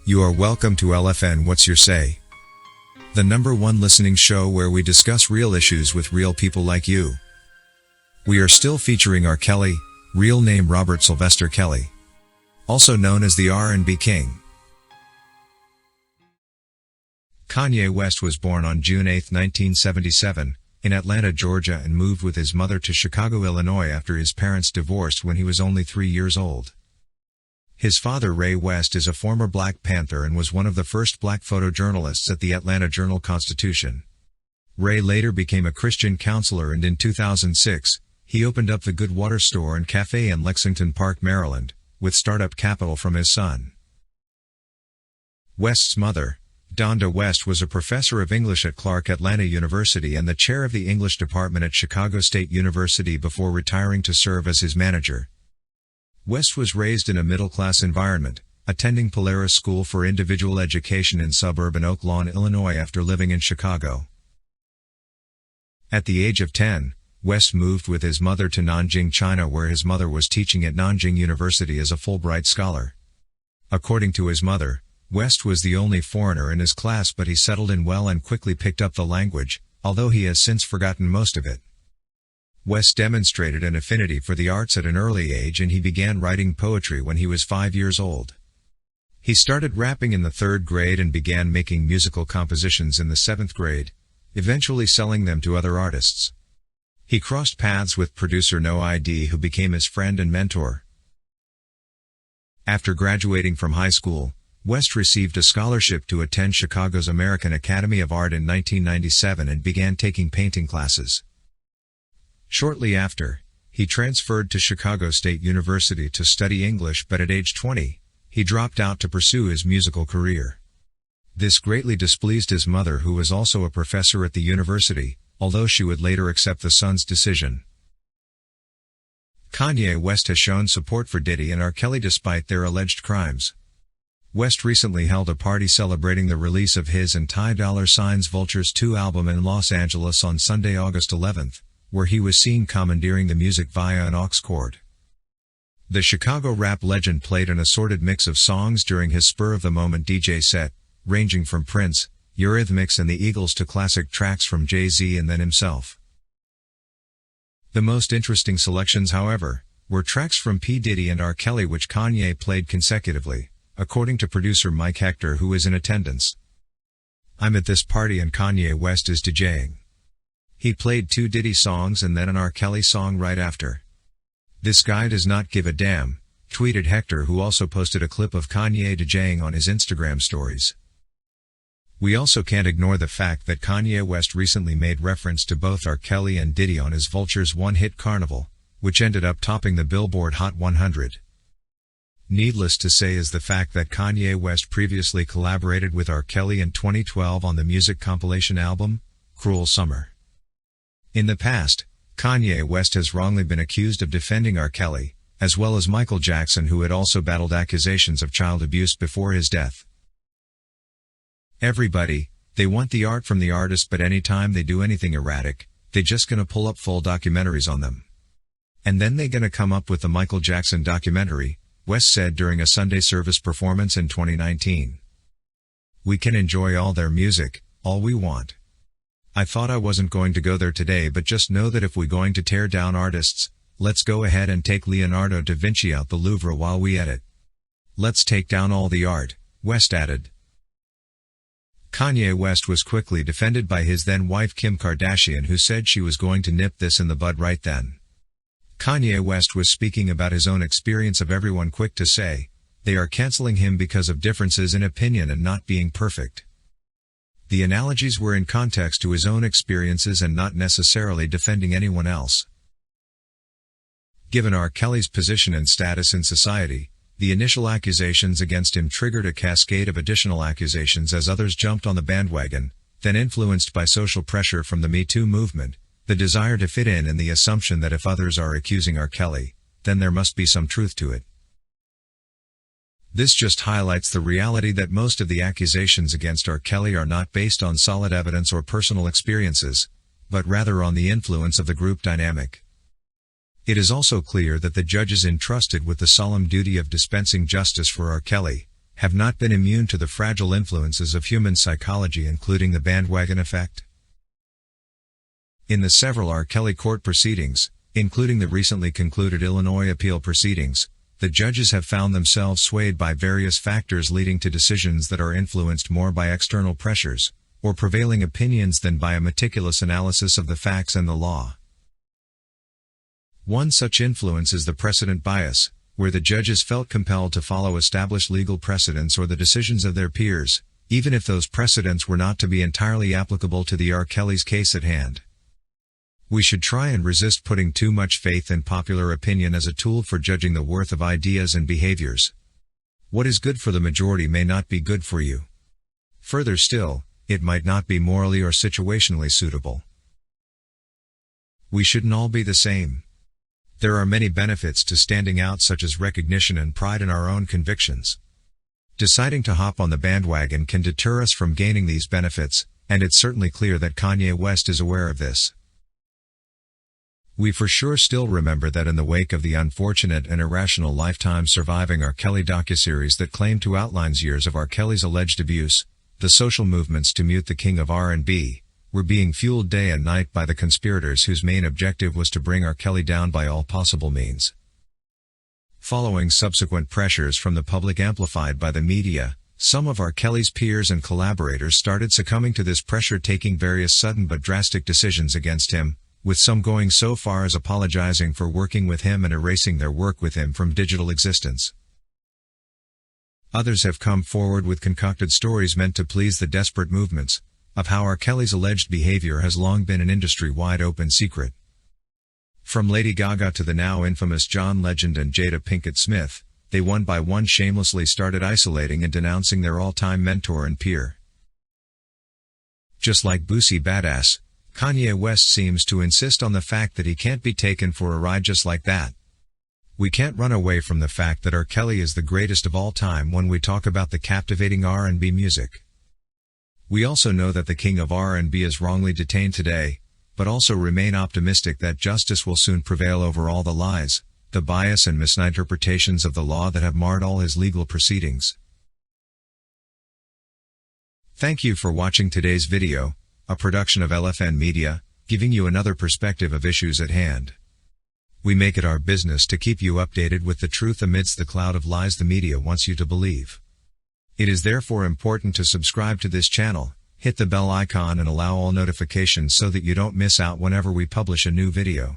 You are welcome to LFN What's Your Say? The #1 listening show where we discuss real issues with real people like you. We are still featuring R. Kelly, real name Robert Sylvester Kelly, also known as the R&B King. Kanye West was born on June 8, 1977, in Atlanta, Georgia, and moved with his mother to Chicago, Illinois after his parents divorced when he was only 3 years old. His father, Ray West, is a former Black Panther and was one of the first black photojournalists at the Atlanta Journal-Constitution. Ray later became a Christian counselor, and in 2006, he opened up the Good Water Store and Cafe in Lexington Park, Maryland, with startup capital from his son. West's mother, Donda West, was a professor of English at Clark Atlanta University and the chair of the English department at Chicago State University before retiring to serve as his manager. West was raised in a middle-class environment, attending Polaris School for Individual Education in suburban Oak Lawn, Illinois after living in Chicago. At the age of 10, West moved with his mother to Nanjing, China, where his mother was teaching at Nanjing University as a Fulbright scholar. According to his mother, West was the only foreigner in his class, but he settled in well and quickly picked up the language, although he has since forgotten most of it. West demonstrated an affinity for the arts at an early age, and he began writing poetry when he was 5 years old. He started rapping in the 3rd grade and began making musical compositions in the 7th grade, eventually selling them to other artists. He crossed paths with producer No ID, who became his friend and mentor. After graduating from high school, West received a scholarship to attend Chicago's American Academy of Art in 1997 and began taking painting classes. Shortly after, he transferred to Chicago State University to study English, but at age 20, he dropped out to pursue his musical career. This greatly displeased his mother, who was also a professor at the university, although she would later accept the son's decision. Kanye West has shown support for Diddy and R. Kelly despite their alleged crimes. West recently held a party celebrating the release of his and Tai Dollar's Vultures 2 album in Los Angeles on Sunday, August 11, where he was seen commandeering the music via an aux cord. The Chicago rap legend played an assorted mix of songs during his spur-of-the-moment DJ set, ranging from Prince, Eurhythmics and The Eagles to classic tracks from Jay-Z and then himself. The most interesting selections, however, were tracks from P. Diddy and R. Kelly, which Kanye played consecutively, according to producer Mike Hector, who is in attendance. "I'm at this party and Kanye West is DJing. He played 2 Diddy songs and then an R. Kelly song right after. This guy does not give a damn," tweeted Hector, who also posted a clip of Kanye DJing on his Instagram stories. We also can't ignore the fact that Kanye West recently made reference to both R. Kelly and Diddy on his Vultures one-hit Carnival, which ended up topping the Billboard Hot 100. Needless to say is the fact that Kanye West previously collaborated with R. Kelly in 2012 on the music compilation album, Cruel Summer. In the past, Kanye West has wrongly been accused of defending R. Kelly, as well as Michael Jackson, who had also battled accusations of child abuse before his death. Everybody, they want the art from the artist, but anytime they do anything erratic, they just gonna pull up full documentaries on them. And then they gonna come up with the Michael Jackson documentary, West said during a Sunday service performance in 2019. "We can enjoy all their music, all we want. I thought I wasn't going to go there today, but just know that if we're going to tear down artists, let's go ahead and take Leonardo da Vinci out the Louvre while we at it. Let's take down all the art," West added. Kanye West was quickly defended by his then-wife Kim Kardashian, who said she was going to nip this in the bud right then. Kanye West was speaking about his own experience of everyone quick to say, "They are canceling him because of differences in opinion and not being perfect." The analogies were in context to his own experiences and not necessarily defending anyone else. Given R. Kelly's position and status in society, the initial accusations against him triggered a cascade of additional accusations as others jumped on the bandwagon, then influenced by social pressure from the Me Too movement, the desire to fit in, and the assumption that if others are accusing R. Kelly, then there must be some truth to it. This just highlights the reality that most of the accusations against R. Kelly are not based on solid evidence or personal experiences, but rather on the influence of the group dynamic. It is also clear that the judges entrusted with the solemn duty of dispensing justice for R. Kelly have not been immune to the fragile influences of human psychology, including the bandwagon effect. In the several R. Kelly court proceedings, including the recently concluded Illinois appeal proceedings, the judges have found themselves swayed by various factors leading to decisions that are influenced more by external pressures, or prevailing opinions than by a meticulous analysis of the facts and the law. One such influence is the precedent bias, where the judges felt compelled to follow established legal precedents or the decisions of their peers, even if those precedents were not to be entirely applicable to the R. Kelly's case at hand. We should try and resist putting too much faith in popular opinion as a tool for judging the worth of ideas and behaviors. What is good for the majority may not be good for you. Further still, it might not be morally or situationally suitable. We shouldn't all be the same. There are many benefits to standing out, such as recognition and pride in our own convictions. Deciding to hop on the bandwagon can deter us from gaining these benefits, and it's certainly clear that Kanye West is aware of this. We for sure still remember that in the wake of the unfortunate and irrational Lifetime Surviving R. Kelly docuseries that claimed to outline years of R. Kelly's alleged abuse, the social movements to mute the king of R&B were being fueled day and night by the conspirators whose main objective was to bring R. Kelly down by all possible means. Following subsequent pressures from the public amplified by the media, some of R. Kelly's peers and collaborators started succumbing to this pressure, taking various sudden but drastic decisions against him, with some going so far as apologizing for working with him and erasing their work with him from digital existence. Others have come forward with concocted stories meant to please the desperate movements, of how R. Kelly's alleged behavior has long been an industry-wide open secret. From Lady Gaga to the now infamous John Legend and Jada Pinkett Smith, they one by one shamelessly started isolating and denouncing their all-time mentor and peer. Just like Boosie Badass, Kanye West seems to insist on the fact that he can't be taken for a ride just like that. We can't run away from the fact that R. Kelly is the greatest of all time when we talk about the captivating R&B music. We also know that the king of R&B is wrongly detained today, but also remain optimistic that justice will soon prevail over all the lies, the bias and misinterpretations of the law that have marred all his legal proceedings. Thank you for watching today's video, a production of LFN Media, giving you another perspective of issues at hand. We make it our business to keep you updated with the truth amidst the cloud of lies the media wants you to believe. It is therefore important to subscribe to this channel, hit the bell icon and allow all notifications so that you don't miss out whenever we publish a new video.